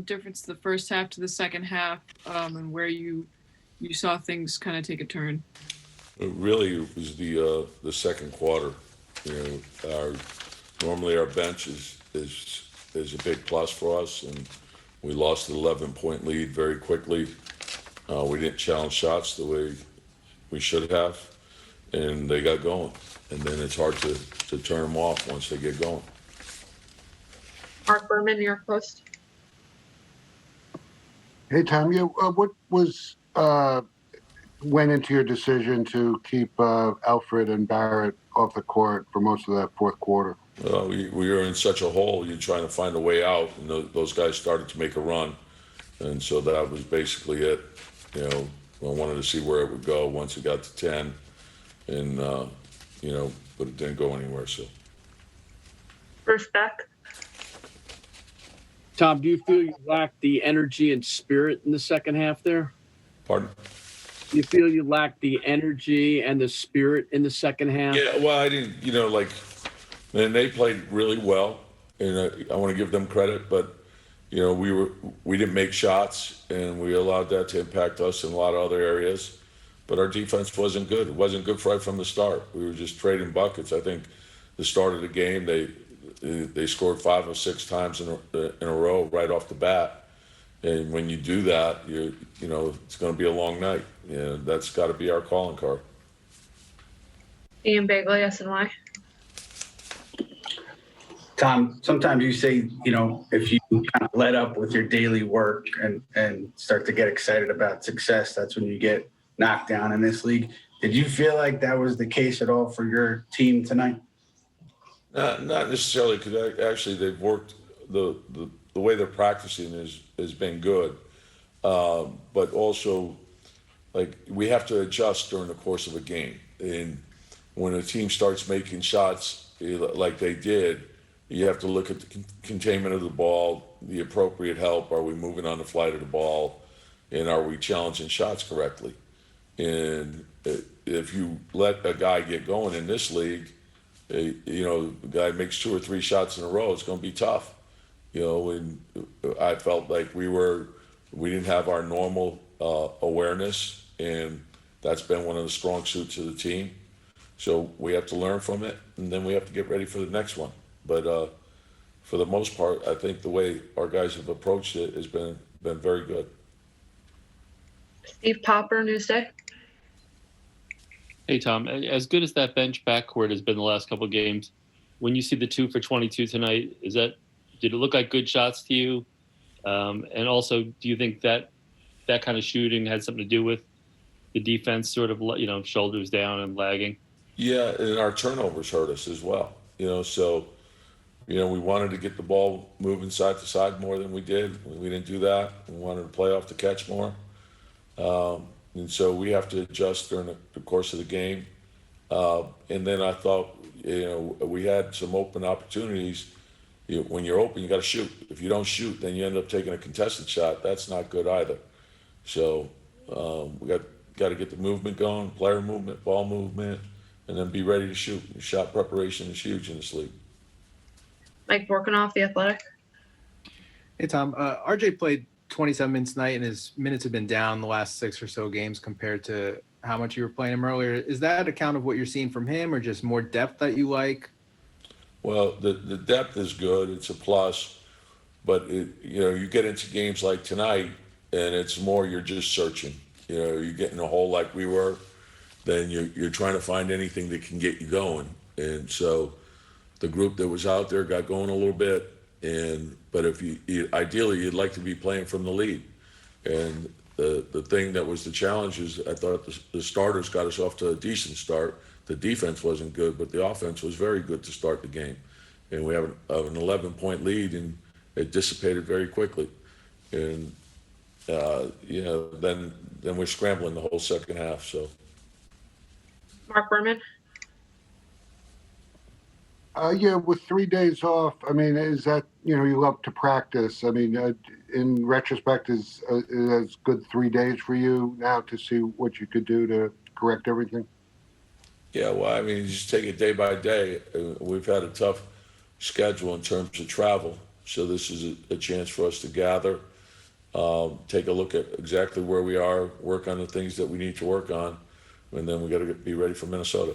difference the first half to the second half, and where you saw things kind of take a turn? It really was the second quarter. You know, normally our bench is a big plus for us, and we lost an 11-point lead very quickly. We didn't challenge shots the way we should have, and they got going. And then it's hard to turn them off once they get going. Mark Berman, New York Post. Hey, Tom, what went into your decision to keep Alfred and Barret off the court for most of that fourth quarter? We were in such a hole. You're trying to find a way out, and those guys started to make a run, and so that was basically it. You know, I wanted to see where it would go once it got to 10, and you know, but it didn't go anywhere. So, Bruce Beck. Tom, do you feel you lacked the energy and spirit in the second half there? pardon? Do you feel you lacked the energy and the spirit in the second half? Yeah, well, I didn't. You know, like, man, they played really well, and I want to give them credit, but. You know, we didn't make shots, and we allowed that to impact us in a lot of other areas. But our defense wasn't good. It wasn't good right from the start. We were just trading buckets. I think the start of the game, they scored 5 or 6 times in a row right off the bat. And when you do that, you know it's going to be a long night. Yeah, that's got to be our calling card. Ian Begley, SNY. Tom, sometimes you say, you know, if you kind of let up with your daily work and start to get excited about success, that's when you get knocked down in this league. Did you feel like that was the case at all for your team tonight? Not necessarily, because actually they've worked the way they're practicing has been good, but also like we have to adjust during the course of a game, and when a team starts making shots like they did. You have to look at the containment of the ball, the appropriate help. Are we moving on the flight of the ball? And are we challenging shots correctly? And if you let a guy get going in this league, you know, the guy makes 2 or 3 shots in a row, it's going to be tough. You know, and I felt like we didn't have our normal awareness, and that's been one of the strong suits of the team. So we have to learn from it, and then we have to get ready for the next one. But for the most part, I think the way our guys have approached it has been very good. Steve Popper, Newsday. Hey, Tom, as good as that bench backcourt has been the last couple of games, when you see the 2 for 22 tonight, did it look like good shots to you? And also, do you think that kind of shooting had something to do with the defense sort of, you know, shoulders down and lagging? Yeah, and our turnovers hurt us as well. You know, so, you know, we wanted to get the ball moving side to side more than we did. We didn't do that. We wanted to play off the catch more. And so we have to adjust during the course of the game. And then I thought, you know, we had some open opportunities. When you're open, you got to shoot. If you don't shoot, then you end up taking a contested shot. That's not good either. So we got to get the movement going, player movement, ball movement, and then be ready to shoot. Shot preparation is huge in this league. Mike Vorkanoff, The Athletic. Hey, Tom. RJ played 27 minutes tonight, and his minutes have been down the last 6 or so games compared to how much you were playing him earlier. Is that account of what you're seeing from him, or just more depth that you like? Well, the depth is good. It's a plus. But, you know, you get into games like tonight, and it's more you're just searching. You know, you get in a hole like we were, then you're trying to find anything that can get you going. And so the group that was out there got going a little bit. But if ideally you'd like to be playing from the lead. And the thing that was the challenge is I thought the starters got us off to a decent start. The defense wasn't good, but the offense was very good to start the game. And we have an 11-point lead, and it dissipated very quickly. And you know, then we're scrambling the whole second half. So. Mark Berman. Yeah, with 3 days off, I mean, is that, you know, you love to practice. I mean, in retrospect, is good 3 days for you now to see what you could do to correct everything? Yeah, well, I mean, you just take it day by day. We've had a tough schedule in terms of travel. So this is a chance for us to gather, take a look at exactly where we are, work on the things that we need to work on, and then we got to be ready for Minnesota.